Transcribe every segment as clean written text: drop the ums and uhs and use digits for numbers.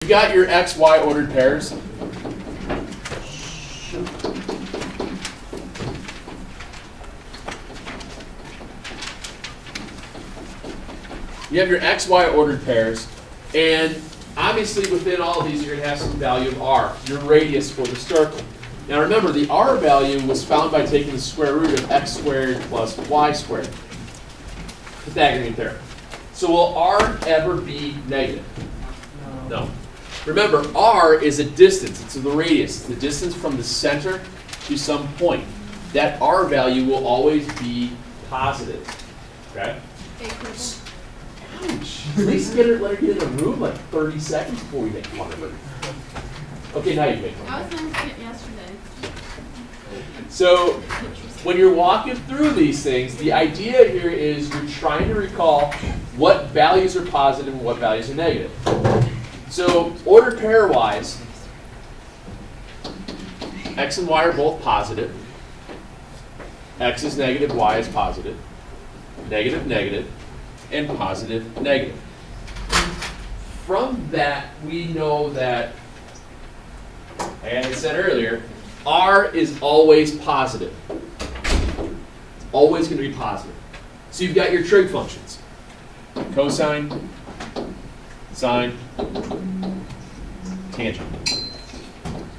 You got your x, y ordered pairs. You have your x, y ordered pairs, and obviously within all of these you're going to have some value of r, your radius for the circle. Now remember, the r value was found by taking the square root of x squared plus y squared. Pythagorean theorem. So will r ever be negative? No. Remember, r is a distance. It's the radius. It's the distance from the center to some point. That r value will always be positive. Okay? Ouch. At least let her get in the room like 30 seconds before we make fun of her. Okay, now you make fun. I was nice to it yesterday. So when you're walking through these things, the idea here is you're trying to recall what values are positive and what values are negative. So ordered pair-wise, x and y are both positive. X is negative, y is positive. Negative, negative, and positive, negative. From that, we know that, as I said earlier, r is always positive. It's always going to be positive. So you've got your trig functions. Cosine, sine, tangent.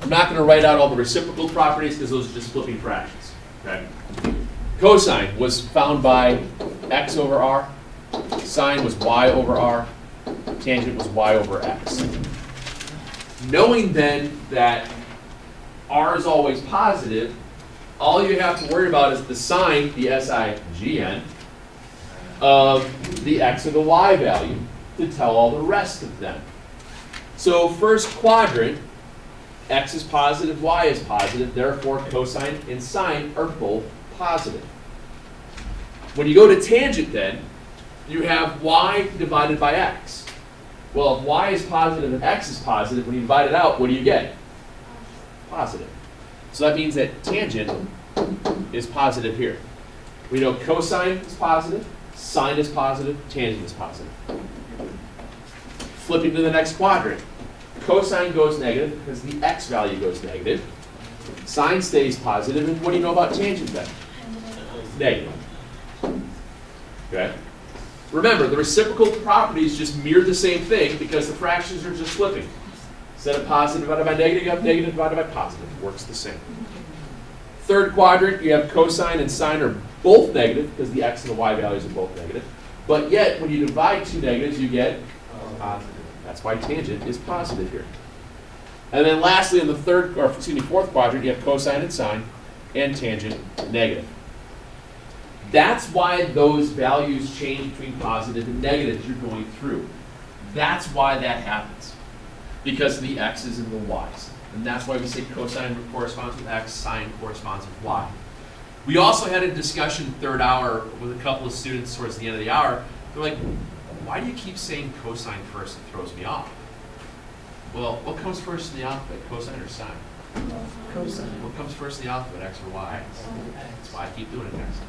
I'm not going to write out all the reciprocal properties because those are just flipping fractions. Okay? Cosine was found by x over r. Sine was y over r. Tangent was y over x. Knowing then that r is always positive, all you have to worry about is the sign, the SIGN, of the x or the y value to tell all the rest of them. So first quadrant, x is positive, y is positive, therefore cosine and sine are both positive. When you go to tangent then, you have y divided by x. Well, if y is positive and x is positive, when you divide it out, what do you get? Positive. So that means that tangent is positive here. We know cosine is positive, sine is positive, tangent is positive. Flipping to the next quadrant. Cosine goes negative because the x value goes negative. Sine stays positive, and what do you know about tangent then? Negative. Okay? Remember, the reciprocal properties just mirror the same thing because the fractions are just flipping. Instead of positive divided by negative, you have negative divided by positive. It works the same. Third quadrant, you have cosine and sine are both negative because the x and the y values are both negative. But yet, when you divide two negatives, you get positive. That's why tangent is positive here. And then lastly, in the fourth quadrant, you have cosine and sine and tangent negative. That's why those values change between positive and negative as you're going through. That's why that happens. Because of the x's and the y's. And that's why we say cosine corresponds with x, sine corresponds with y. We also had a discussion third hour with a couple of students towards the end of the hour. They're like, why do you keep saying cosine first? It throws me off. Well, what comes first in the alphabet, cosine or sine? Cosine. What comes first in the alphabet, x or y? That's why I keep doing it next.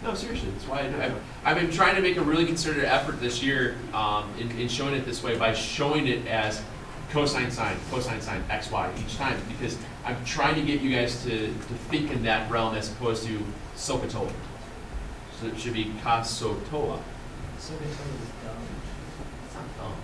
No, seriously, that's why I do it. I've been trying to make a really concerted effort this year in showing it this way by showing it as cosine, sine, x, y each time, because I'm trying to get you guys to think in that realm as opposed to SOHCAHTOA. So it should be COSOHCAHTOA. SOHCAHTOA is dumb. It's not dumb.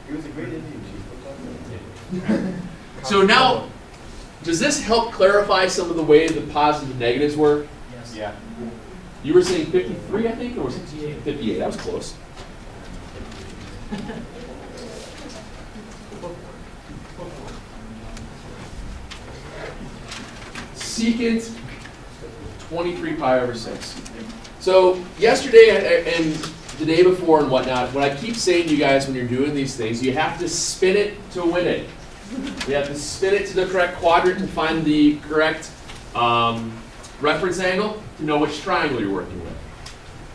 It was a great Indian chief. So now, does this help clarify some of the way the positives and negatives work? Yes. Yeah. You were saying 53, I think, or was it 58? That was close. Secant 23 pi over 6. So yesterday and the day before and whatnot, what I keep saying to you guys when you're doing these things, you have to spin it to win it. You have to spin it to the correct quadrant to find the correct reference angle to know which triangle you're working with.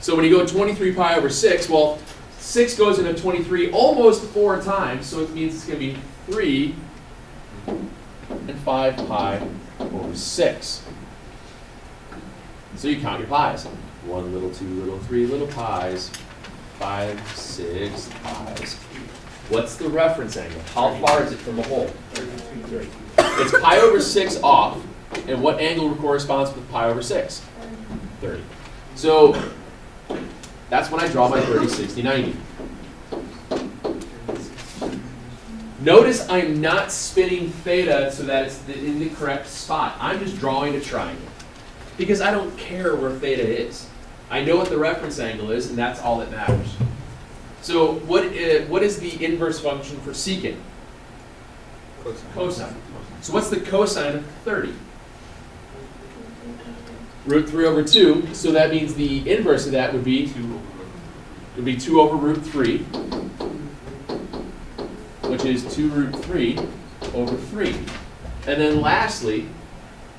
So when you go 23 pi over 6, well, 6 goes into 23 almost 4 times, so it means it's going to be 3 and 5 pi over 6. So you count your pies. 1 little, 2 little, 3 little pies, 5, 6 pies. What's the reference angle? How far is it from the hole? 30. It's pi over 6 off, and what angle corresponds with pi over 6? 30. So that's when I draw my 30, 60, 90. Notice I'm not spinning theta so that it's in the correct spot. I'm just drawing a triangle because I don't care where theta is. I know what the reference angle is, and that's all that matters. So what is the inverse function for secant? Cosine. So what's the cosine of 30? Root 3 over 2. So that means the inverse of that would be 2 over root 3, which is 2 root 3 over 3. And then lastly,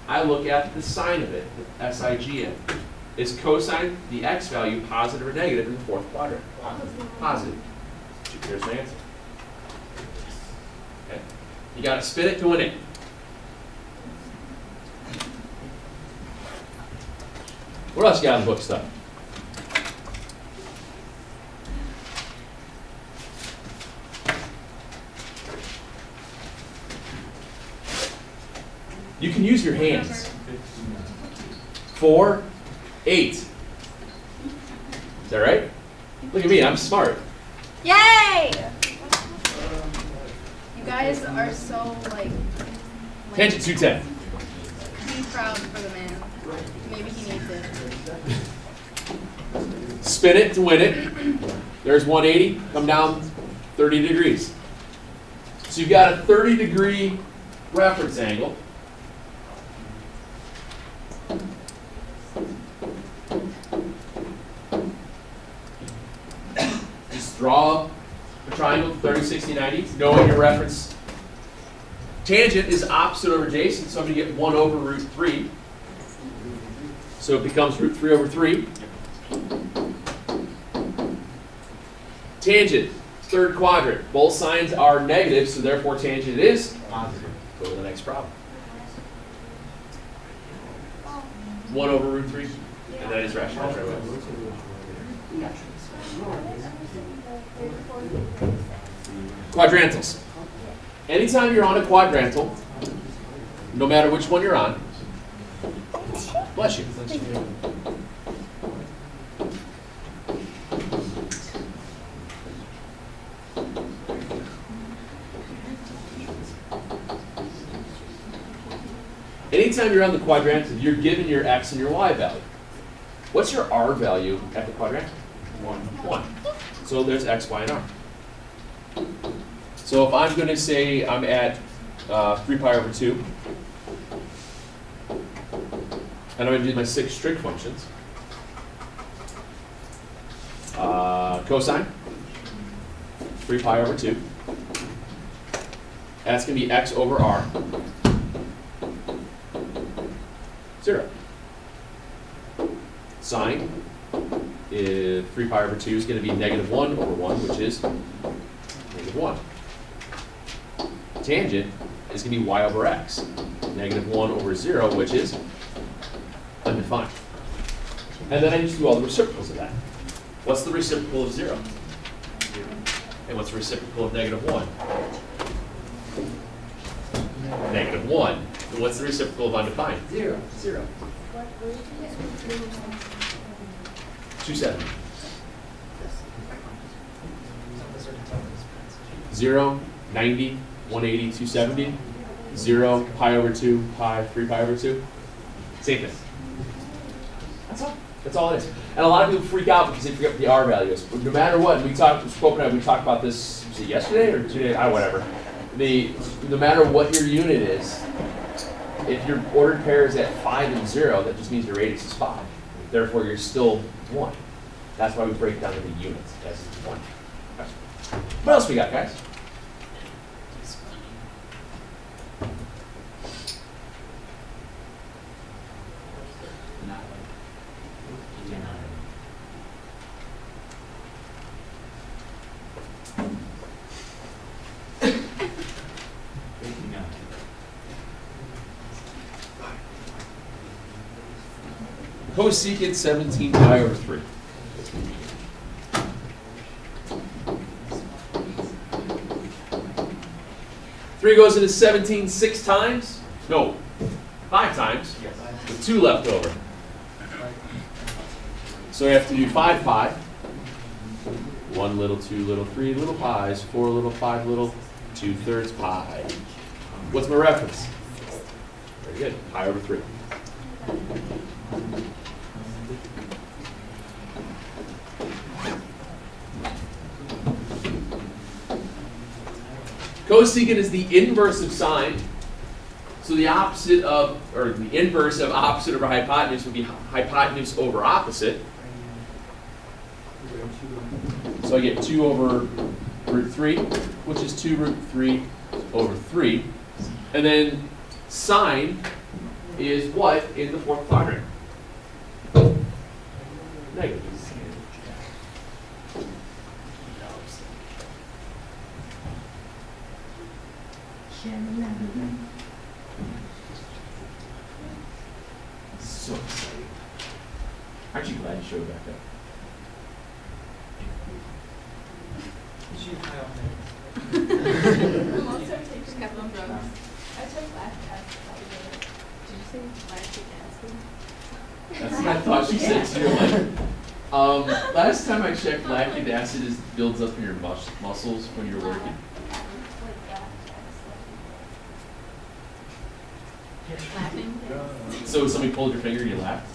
I look at the sign of it, the SIGN. Is cosine, the x value, positive or negative in the fourth quadrant? Positive. Here's my answer. Okay. You got to spin it to win it. What else you got in the book stuff? You can use your hands. 4, 8. Is that right? Look at me, I'm smart. Yay! You guys are so like. Tangent 210. Be proud for the man. Maybe he needs it. Spin it to win it. There's 180. Come down 30 degrees. So you've got a 30-degree reference angle. Just draw a triangle, 30, 60, 90, knowing your reference. Tangent is opposite over adjacent, so I'm going to get 1 over root 3. So it becomes root 3 over 3. Tangent, third quadrant. Both signs are negative, so therefore tangent is positive. Go to the next problem. 1 over root 3, and that is rational. Right away. Quadrantals. Anytime you're on a quadrantal, no matter which one you're on, bless you. Anytime you're on the quadrantal, you're given your x and your y value. What's your r value at the quadrantal? 1. So there's x, y, and r. So if I'm going to say I'm at 3 pi over 2, and I'm going to do my 6 trig functions. Cosine, 3 pi over 2. That's going to be x over r. 0. Sine, 3 pi over 2 is going to be negative 1 over 1, which is negative 1. Tangent is going to be y over x, negative 1 over 0, which is undefined. And then I just do all the reciprocals of that. What's the reciprocal of 0? And what's the reciprocal of negative 1? Negative 1. And what's the reciprocal of undefined? 0. 270. 0, 90, 180, 270. 0, pi over 2, pi, 3 pi over 2. Same thing. That's all. That's all it is. And a lot of people freak out because they forget what the R value is. But no matter what, we talked about this, was it yesterday or today? Whatever. No matter what your unit is, if your ordered pair is at 5 and 0, that just means your radius is 5. Therefore, you're still 1. That's why we break down into units as 1. Okay. What else we got, guys? Cosecant 17 pi over 3. 3 goes into 17 6 times? No, 5 times, with 2 left over. So we have to do 5 pi. 1 little, 2 little, 3 little pi's, 4 little, 5 little, 2/3 pi. What's my reference? Very good, pi over 3. Cosecant is the inverse of sine. So the opposite of, or the inverse of opposite over hypotenuse would be hypotenuse over opposite. So I get 2 over root 3, which is 2 root 3 over 3. And then sine is what in the fourth quadrant? Negative. So exciting. Aren't you glad you showed back up? I'm also taking a couple of drugs. I took lactic acid. Did you say lactic acid? That's what I thought she said too. Like, last time I checked, lactic acid builds up in your muscles when you're working. Laughing. So somebody pulled your finger and you laughed?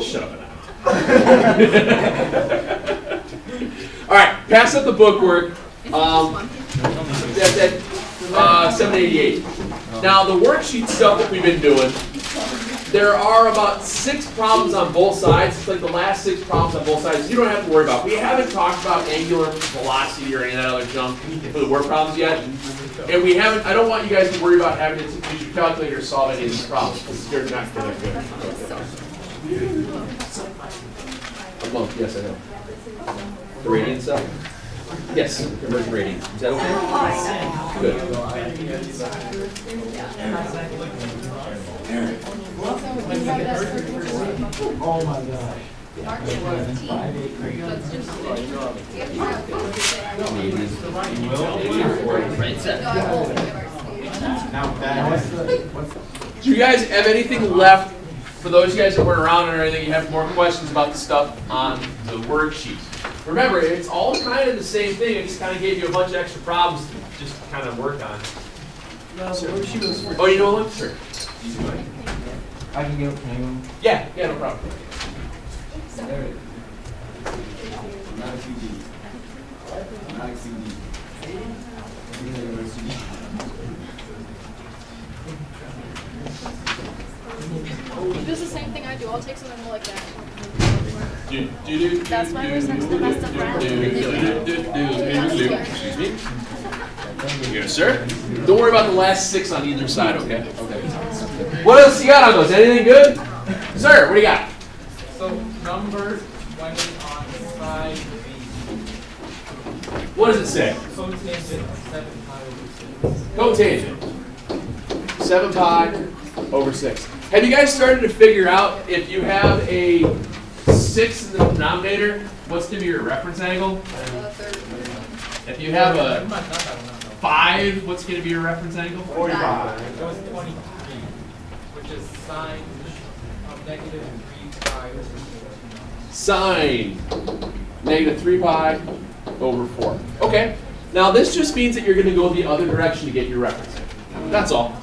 Shut up and All right, pass up the bookwork. That's at 788. Now the worksheet stuff that we've been doing, there are about 6 problems on both sides. It's like the last 6 problems on both sides. You don't have to worry about. We haven't talked about angular velocity or any of that other junk for the word problems yet. And we haven't, I don't want you guys to worry about having to use your calculator to solve any of these problems because they're not going to be good. Well, yes, I know. The radiant stuff? Yes, conversion radiant. Is that okay? Good. Oh my gosh. Do you guys have anything left? For those of you guys that weren't around or anything, you have more questions about the stuff on the worksheet. Remember, it's all kind of the same thing. I just kind of gave you a bunch of extra problems to just kind of work on. Oh, you know what? Sure. I can get up to Yeah, no problem. There it is. Not a CD. Not a CD. He does the same thing I do. I'll take something more like that. That's why we're such the best of friends. Excuse me? Yes, sir. Don't worry about the last 6 on either side, okay? Okay. What else you got on those? Anything good? Sir, what do you got? So number 20 on side B. What does it say? Cotangent 7 pi over 6. Cotangent. 7 pi over 6. Have you guys started to figure out if you have a 6 in the denominator, what's going to be your reference angle? If you have a 5, what's going to be your reference angle? 45. That was 23, which is sine of negative 3 pi over 4. Sine negative 3 pi over 4. Okay. Now this just means that you're going to go the other direction to get your reference angle. That's all.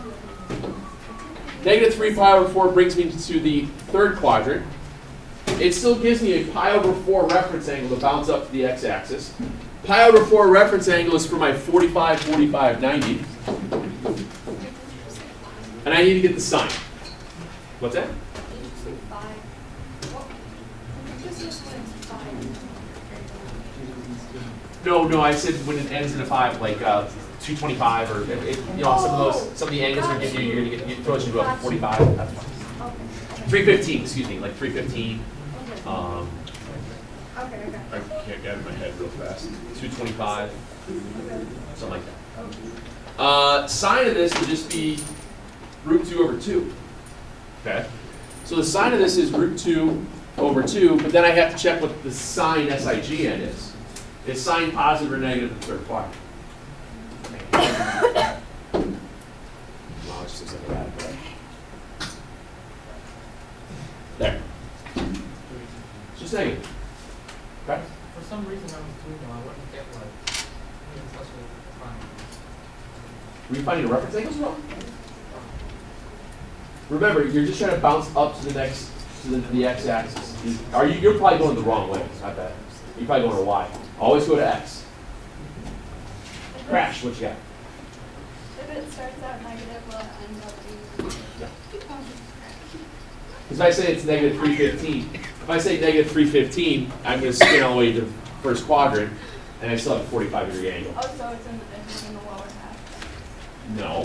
Negative 3 pi over 4 brings me to the third quadrant. It still gives me a pi over 4 reference angle to bounce up to the x-axis. Pi over 4 reference angle is for my 45, 45, 90. And I need to get the sine. What's that? No, I said when it ends in a 5, like 225 or some of the angles are giving you, you're going to get throws you to a 45. That's fine. 315, excuse me, like 315. I can't get it in my head real fast. 225, something like that. Sine of this would just be root 2 over 2. Okay. So the sine of this is root 2 over 2, but then I have to check what the sign SIGN is. Is sign positive or negative in the third quadrant? Well, it just looks like that, but- There. It's just negative. Okay? For some reason, I was doing them, I wouldn't get like, such a fine. Were you finding a reference angles wrong? Remember, you're just trying to bounce up to the next, to the x-axis. You're probably going the wrong way, I bet. You're probably going to y. Always go to x. Crash, what you got? If it starts out negative, will it end up being? Because if I say it's negative 315, if I say negative 315, I'm going to spin all the way to the first quadrant, and I still have a 45-degree angle. Oh, so it's in the lower half. No.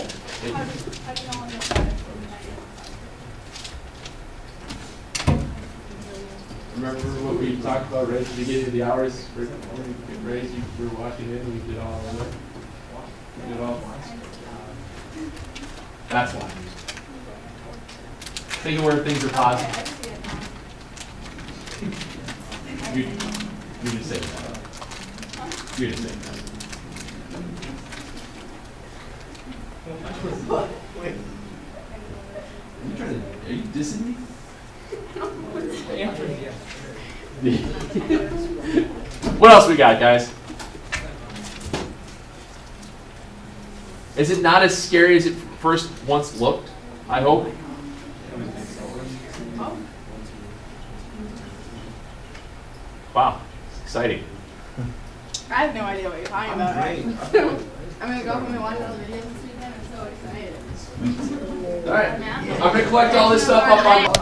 How do you know when the side is negative? Remember what we talked about right at the beginning of the hours? Raise, you were watching it, and we did all of it. We did all. That's why. Think of where things are Okay, positive. I see it now. You just say that. You just say that. Are you dissing me? The answer is yes. What else we got, guys? Is it not as scary as it first once looked? I hope. Wow, exciting. I have no idea what you're talking about. Right? I'm gonna go home and watch all the videos this weekend. I'm so excited. All right, I'm gonna collect all this stuff up on.